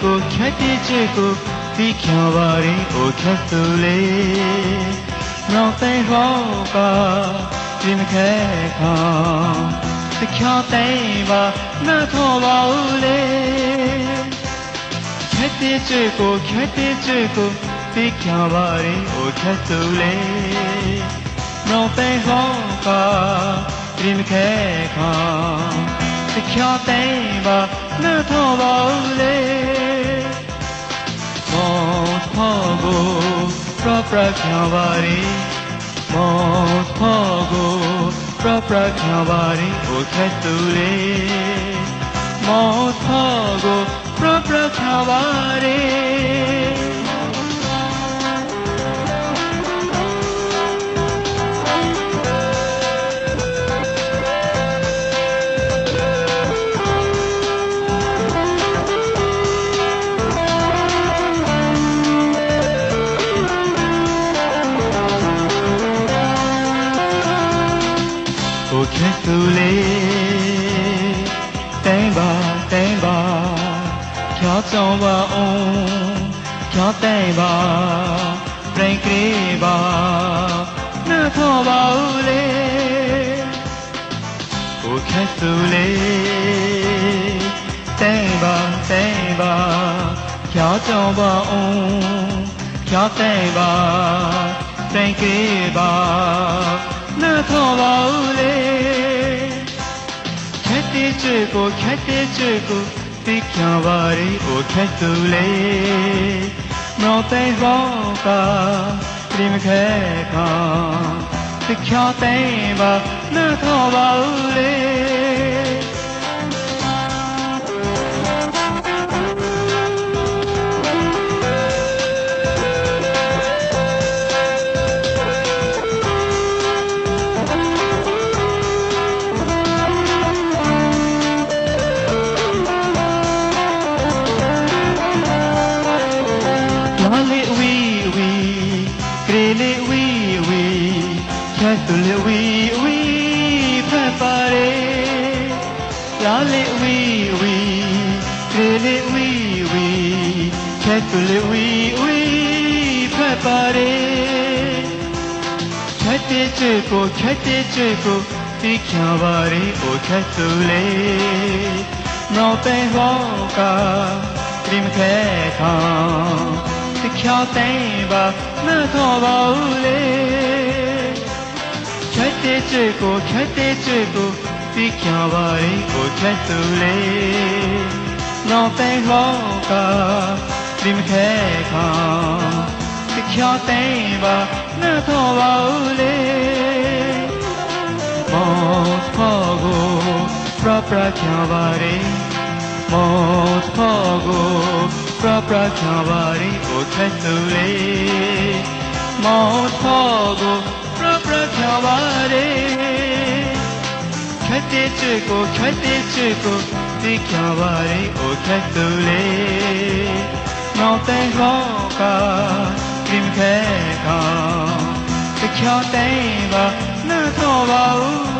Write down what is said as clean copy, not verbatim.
ကိုခက်တဲ့ချစ်ကိုသိခံပါရင်အိုခက်သူလေးနောက်တဲ့ဟောကဒီမခဲခေါတချောတဲ့ပါနှထောပါဦးလေခက်တဲ့ချစ်ကိုသိခံပါရင်အိုခက်သူလေးနောက်တဲ့ဟောကဒီမခဲခေါတချောတဲ့ပါနှထောပါဦးလေမောဖောကိုပရပရခံပါရင်မောဖောကိုပရပရခံပါရင်အိုခက်သူလေးမောဖောကိုပရပရခံပါရင်ခက်သူလေးတိုင်းပါဖြောဆောင်ပါအောင်ဖြောတိုင်းပါပြင်ကလေးပါနှထောပါဦးလေကိုခက်သူလေးတိုင်းပါဖြောဆောင်ပါအောင်ဖြောတိုင်းပါပြင်ကလေးပါနှထောပါဦးလေခက်တဲ့ချစ်ကိုသိခံပါရင်အိုခက်သူလေးနောက်တဲ့ဟောကဒီမခဲခေါသိချောတဲ့ပါနှထောပါဦးလေခက်သူလေးဝီဖက်ပါလေလာလေးဝီကလေးလေးဝီခက်သူလေးဝီဖက်ပါလေခက်တဲ့ချစ်ကိုသိခံပါရင်အိုခက်သူလေးနောက်တဲ့ဟောကဒီမခဲခေါသိချောတဲ့ပါနှထောပါဦးလေခက်တဲ့ချစ်ကိုသိခံပါရင်ကိုခက်သူလေးနောက်တဲ့ဟောကဒီမခဲခေါသိချောတဲ့ပါနှထောပါဦးလေမောဖောကိုပရပရခံပါရင်မောဖောကိုပရပရခံပါရင်ကိုခက်သူလေးမောဖောကိုခံပါရင်ခက်တဲ့ချစ်ကိုသိခံပါရင်အိုခက်သူလေးနောက်တဲ့ဟောကဒီမခဲခေါတချောတဲ့ပါနှထောပါဦး